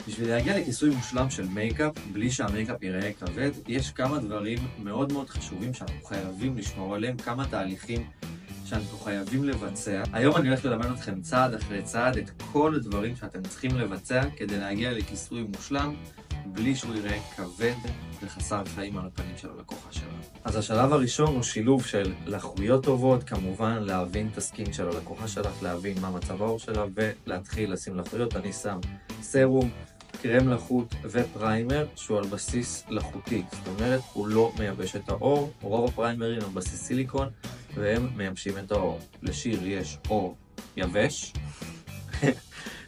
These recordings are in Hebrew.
בשביל להגיע לכיסוי מושלם של מייקאפ, בלי שהמייקאפ ייראה כבד, יש כמה דברים מאוד מאוד חשובים שאנחנו חייבים לשמור עליהם, כמה תהליכים שאנחנו חייבים לבצע. היום אני הולך ללמד אתכם צעד אחרי צעד את כל הדברים שאתם צריכים לבצע כדי להגיע לכיסוי מושלם, בלי שהוא ייראה כבד וחסר חיים על הפנים של הלקוחה שלנו. אז השלב הראשון הוא שילוב של לחות טובות, כמובן להבין את הסקין של הלקוחה שלך, להבין מה מצב העור שלה ולהתחיל לשים לחות. אני שם סרום, קרם לחות ופריימר שהוא על בסיס לחותי, זאת אומרת הוא לא מייבש את העור. רוב הפריימרים על בסיס סיליקון והם מייבשים את העור. לשיר יש עור יבש,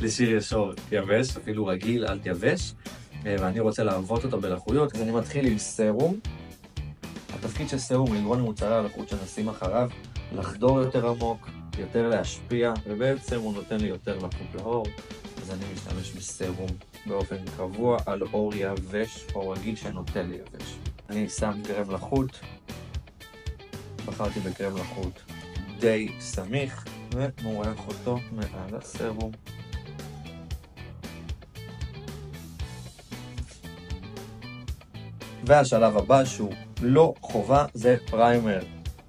לשיר יש עור יבש, אפילו רגיל אל יבש, ואני רוצה לעבוד אותו בלחויות, אז אני מתחיל עם סרום. התפקיד של סרום לגרום למוצרי הלחות שנשים אחריו לחדור יותר עמוק, יותר להשפיע, ובעצם הוא נותן לי יותר לחות לעור, אז אני משתמש בסרום באופן קבוע על עור יבש או רגיל שנוטה לי יבש. אני שם קרם לחות, בחרתי בקרם לחות די סמיך ומורח אותו מעל הסרום. והשלב הבא שהוא לא חובה זה פריימר.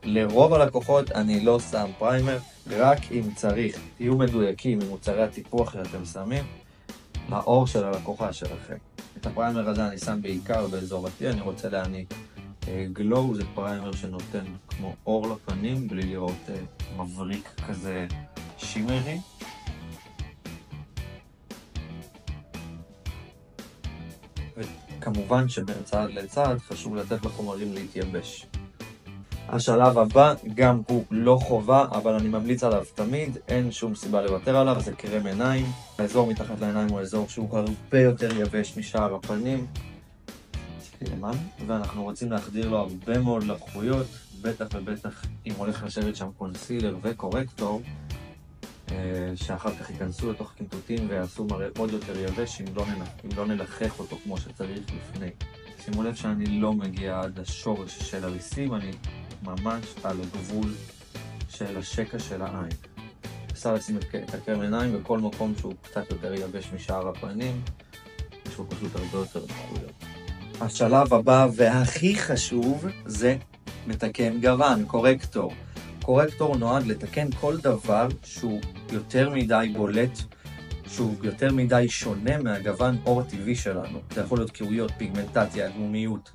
לרוב הלקוחות אני לא שם פריימר, רק אם צריך. תהיו מדויקים עם מוצרי הטיפוח שאתם שמים לעור של הלקוחה שלכם. את הפריימר הזה אני שם בעיקר באזור התי, אני רוצה להעניק גלו, זה פריימר שנותן כמו אור לפנים בלי לראות מבריק כזה שימרי. וכמובן שבצעד לצעד חשוב לתת לחומרים להתייבש. השלב הבא גם הוא לא חובה, אבל אני ממליץ עליו תמיד, אין שום סיבה לוותר עליו, זה קרם עיניים. האזור מתחת לעיניים הוא אזור שהוא הרבה יותר יבש משאר הפנים. ואנחנו רוצים להחדיר לו הרבה מאוד לוחיות, בטח ובטח אם הולך לשבת שם קונסילר וקורקטור, שאחר כך ייכנסו לתוך קינטוטים ויעשו מראה עוד יותר יבש אם לא נלחך אותו כמו שצריך לפני. שימו לב שאני לא מגיע עד השורש של הריסים, אני ממש על הגבול של השקע של העין. אפשר לשים את הקרם עיניים בכל מקום שהוא קצת יותר יבש משאר הפנים, יש לו פשוט הרבה יותר לוחיות. השלב הבא והכי חשוב זה מתקן גוון, קורקטור. קורקטור נועד לתקן כל דבר שהוא יותר מדי בולט, שהוא יותר מדי שונה מהגוון עור הטבעי שלנו. זה יכול להיות קירויות, פיגמנטציה, אדמומיות,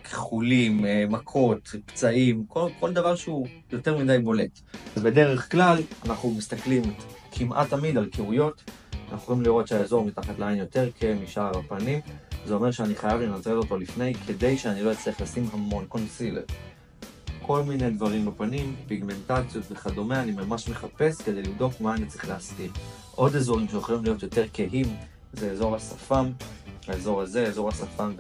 כחולים, מכות, פצעים, כל דבר שהוא יותר מדי בולט. ובדרך כלל אנחנו מסתכלים כמעט תמיד על קירויות, אנחנו יכולים לראות שהאזור מתחת לעין יותר כמשאר הפנים, זה אומר שאני חייב לנטרל אותו לפני כדי שאני לא אצטרך לשים המון קונסילר. כל מיני דברים בפנים, פיגמנטציות וכדומה, אני ממש מחפש כדי לבדוק מה אני צריך להסתיר. עוד אזורים שיכולים להיות יותר כהים, זה אזור השפם. האזור הזה, אזור השפם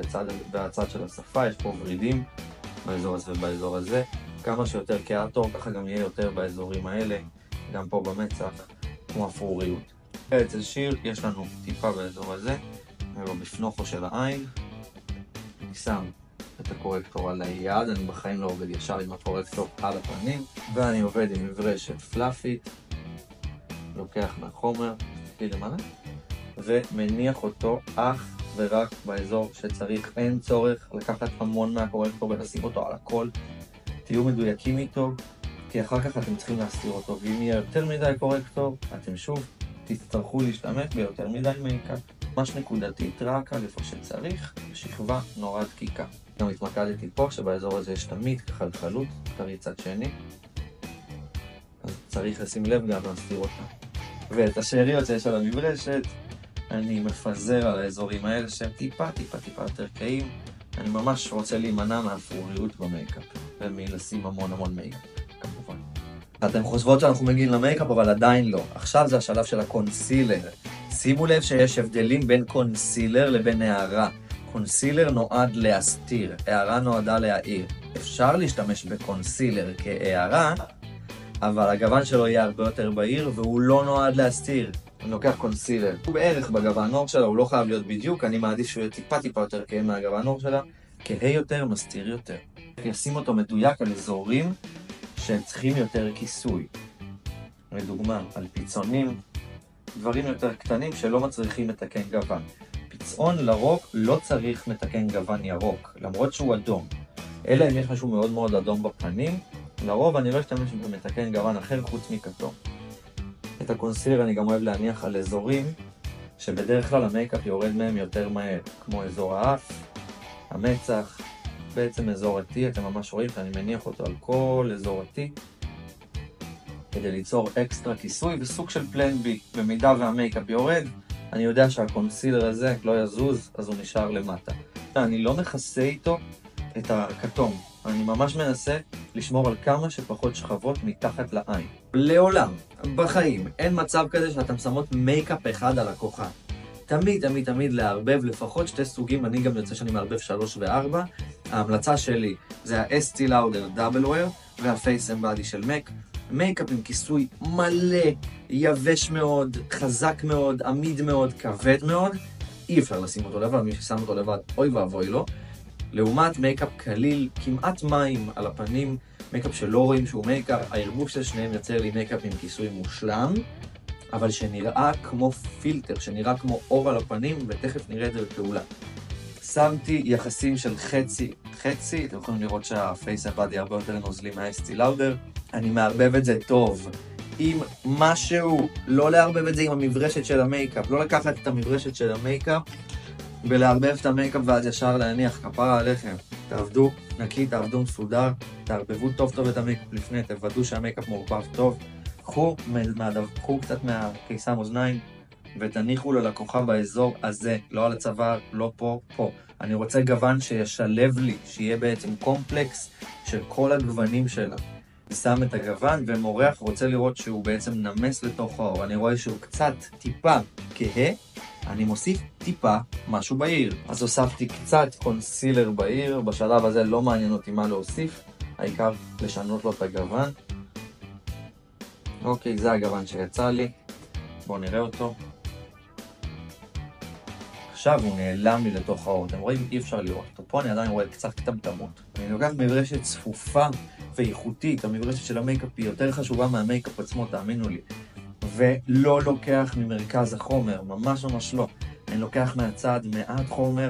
בצד של השפה, יש פה ורידים באזור הזה ובאזור הזה. כמה שיותר כאטור, ככה גם יהיה יותר באזורים האלה, גם פה במצח, כמו אפרוריות. אצל שיר יש לנו טיפה באזור הזה, ובפנוכו של העין. אני שם את הקורקטור על היד, אני בחיים לא עובד ישר עם הקורקטור על הפנים, ואני עובד עם מברשת פלאפית, לוקח מהחומר, תסתכלי למעלה, ומניח אותו אך ורק באזור שצריך. אין צורך לקחת המון מהקורקטור ולשים אותו על הכל. תהיו מדויקים איתו, כי אחר כך אתם צריכים להסתיר אותו, ואם יהיה יותר מדי קורקטור, אתם שוב תצטרכו להשתמש ביותר מדי מייקאפ. ממש נקודתית, רק על איפה שצריך, שכבה נורא דקיקה. גם התמקדתי פה שבאזור הזה יש תמיד כחלחלות, תראי צד שני, אז צריך לשים לב גם להסתיר אותה. ואת השאריות שיש על המברשת אני מפזר על האזורים האלה שהם טיפה יותר קיים. אני ממש רוצה להימנע מהאפרוריות במייקאפ ומלשים המון מייקאפ כמובן. אתם חושבות שאנחנו מגיעים למייקאפ אבל עדיין לא. עכשיו זה השלב של הקונסילר. שימו לב שיש הבדלים בין קונסילר לבין הערה. קונסילר נועד להסתיר, הערה נועדה להאיר. אפשר להשתמש בקונסילר כהערה, אבל הגוון שלו יהיה הרבה יותר בהיר והוא לא נועד להסתיר. אני לוקח קונסילר, הוא בערך בגוון עור שלה, הוא לא חייב להיות בדיוק, אני מעדיף שהוא יהיה טיפה יותר כהה מהגוון עור שלה, כהה יותר, מסתיר יותר. ישים אותו מדויק על אזורים שהם צריכים יותר כיסוי. לדוגמה, על פיצונים, דברים יותר קטנים שלא מצריכים מתקן גוון. פצעון לרוב לא צריך מתקן גוון ירוק, למרות שהוא אדום. אלא אם יש משהו מאוד מאוד אדום בפנים, לרוב אני לא אשתמש במתקן גוון אחר חוץ מכתום. את הקונסילר אני גם אוהב להניח על אזורים שבדרך כלל המייקאפ יורד מהם יותר מהר, כמו אזור האף, המצח, בעצם אזור ה-T, אתם ממש רואים שאני מניח אותו על כל אזור ה-T כדי ליצור אקסטרה כיסוי וסוג של פלן בי. במידה והמייקאפ יורד, אני יודע שהקונסילר הזה לא יזוז, אז הוא נשאר למטה. אני לא מכסה איתו את הכתום, אני ממש מנסה לשמור על כמה שפחות שכבות מתחת לעין. לעולם, בחיים, אין מצב כזה שאתם שמות מייקאפ אחד על הכוכב. תמיד לערבב לפחות שתי סוגים, אני גם יוצא שאני מערבב 3 ו-4. ההמלצה שלי זה ה-ST Lauder Double Wear וה-Face and Body של MAC. מייקאפ עם כיסוי מלא, יבש מאוד, חזק מאוד, עמיד מאוד, כבד מאוד. אי אפשר לשים אותו לבד, מי ששם אותו לבד, אוי ואבוי לו. לעומת מייקאפ קליל, כמעט מים על הפנים, מייקאפ שלא רואים שהוא מייקאפ, הערבוב של שניהם יוצר לי מייקאפ עם כיסוי מושלם, אבל שנראה כמו פילטר, שנראה כמו אור על הפנים, ותכף נראה את זה בפעולה. שמתי יחסים של חצי, אתם יכולים לראות שהפייס הבאדי הרבה יותר נוזלי מה-ST Lauder. אני מערבב את זה טוב עם משהו, לא לערבב את זה עם המברשת של המייקאפ, לא לקחת את המברשת של המייקאפ ולערבב את המייקאפ ואז ישר להניח, כפרה עליכם. תעבדו נקי, תעבדו מסודר, תערבבו טוב את המייקאפ לפני, תוודאו שהמייקאפ מעורבב טוב. קחו קצת מהקיסם אוזניים ותניחו ללקוחה באזור הזה, לא על הצוואר, לא פה. אני רוצה גוון שישלב לי, שיהיה בעצם קומפלקס של כל הגוונים שלה. שם את הגוון ומורח, רוצה לראות שהוא בעצם נמס לתוך האור. אני רואה שהוא קצת טיפה כהה, אני מוסיף טיפה משהו בהיר. אז הוספתי קצת קונסילר בהיר, בשלב הזה לא מעניין אותי מה להוסיף, העיקר לשנות לו את הגוון. אוקיי, זה הגוון שיצא לי, בואו נראה אותו. עכשיו הוא נעלם לי לתוך האור, אתם רואים? אי אפשר לראות אותו. פה אני עדיין רואה קצת קטמטמות. אני לוקח מברשת צפופה ואיכותית, המברשת של המייקאפ היא יותר חשובה מהמייקאפ עצמו, תאמינו לי. ולא לוקח ממרכז החומר, ממש לא. אני לוקח מהצד מעט חומר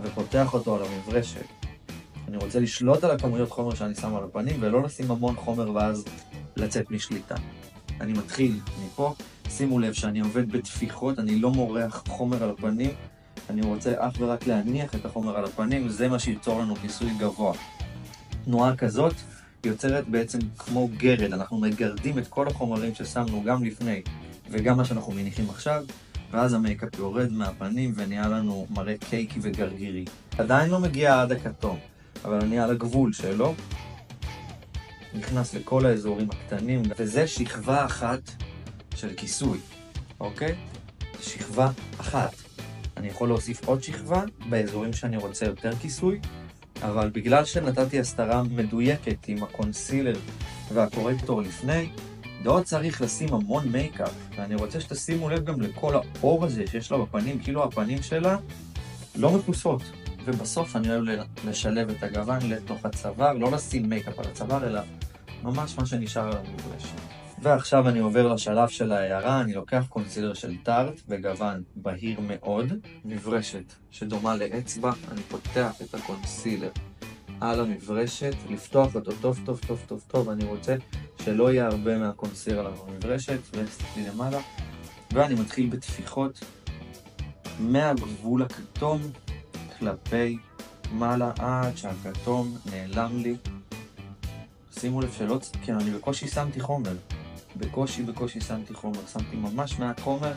ופותח אותו על המברשת. אני רוצה לשלוט על הכמויות חומר שאני שם על הפנים ולא לשים המון חומר ואז לצאת משליטה. אני מתחיל מפה, שימו לב שאני עובד בתפיחות, אני לא מורח חומר על הפנים, אני רוצה אך ורק להניח את החומר על הפנים, זה מה שיצור לנו כיסוי גבוה. תנועה כזאת יוצרת בעצם כמו גרד, אנחנו מגרדים את כל החומרים ששמנו גם לפני וגם מה שאנחנו מניחים עכשיו, ואז המייקאפ יורד מהפנים ונהיה לנו מראה קייקי וגרגירי. עדיין לא מגיע עד הכתום, אבל אני על הגבול שלו, נכנס לכל האזורים הקטנים, וזה שכבה אחת של כיסוי, אוקיי? שכבה אחת. אני יכול להוסיף עוד שכבה באזורים שאני רוצה יותר כיסוי, אבל בגלל שנתתי הסתרה מדויקת עם הקונסילר והקורקטור לפני, לא צריך לשים המון מייקאפ, ואני רוצה שתשימו לב גם לכל האור הזה שיש לה בפנים, כאילו הפנים שלה לא מכוסות. ובסוף אני אוהב לשלב את הגוון לתוך הצוואר, לא לשים מייקאפ על הצוואר, אלא ממש מה שנשאר על המברשת. ועכשיו אני עובר לשלב של ההערה, אני לוקח קונסילר של טארט וגוון בהיר מאוד, מברשת שדומה לאצבע, אני פותח את הקונסילר על המברשת, לפתוח אותו טוב, אני רוצה שלא יהיה הרבה מהקונסילר על המברשת, וסתכלי למעלה, ואני מתחיל בתפיחות מהגבול הכתום כלפי מעלה עד שהכתום נעלם לי. שימו לב שלא, כן, אני בקושי שמתי חומר. בקושי שמתי חומר. שמתי ממש מעט חומר.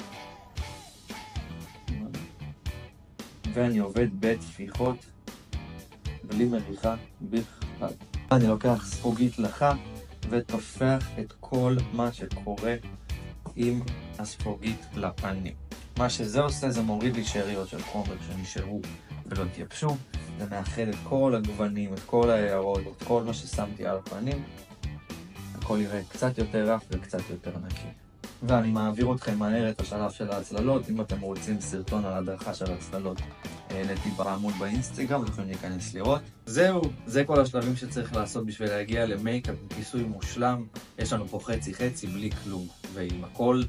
ואני עובד בתפיחות, בלי מריחה, בכלל. אני לוקח ספוגית לחה ותופח את כל מה שקורה עם הספוגית לפנים. מה שזה עושה זה מוריד לי שאריות של חומר שנשארו ולא תייבשו. זה מאחד את כל הגוונים, את כל ההערות, את כל מה ששמתי על הפנים. הכל יראה קצת יותר רך וקצת יותר נקי. ואני מעביר אתכם מהר את השלב של ההצללות. אם אתם רוצים סרטון על הדרכה של ההצללות, העליתי בעמוד באינסטגרם, אתם יכולים להיכנס לראות. זהו, זה כל השלבים שצריך לעשות בשביל להגיע למייקאפ עם כיסוי מושלם. יש לנו פה חצי בלי כלום, ועם הכל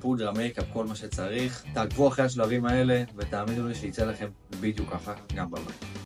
פודרה, מייקאפ, כל מה שצריך. תעקבו אחרי השלבים האלה ותאמינו לי שיצא לכם בדיוק ככה גם בבית.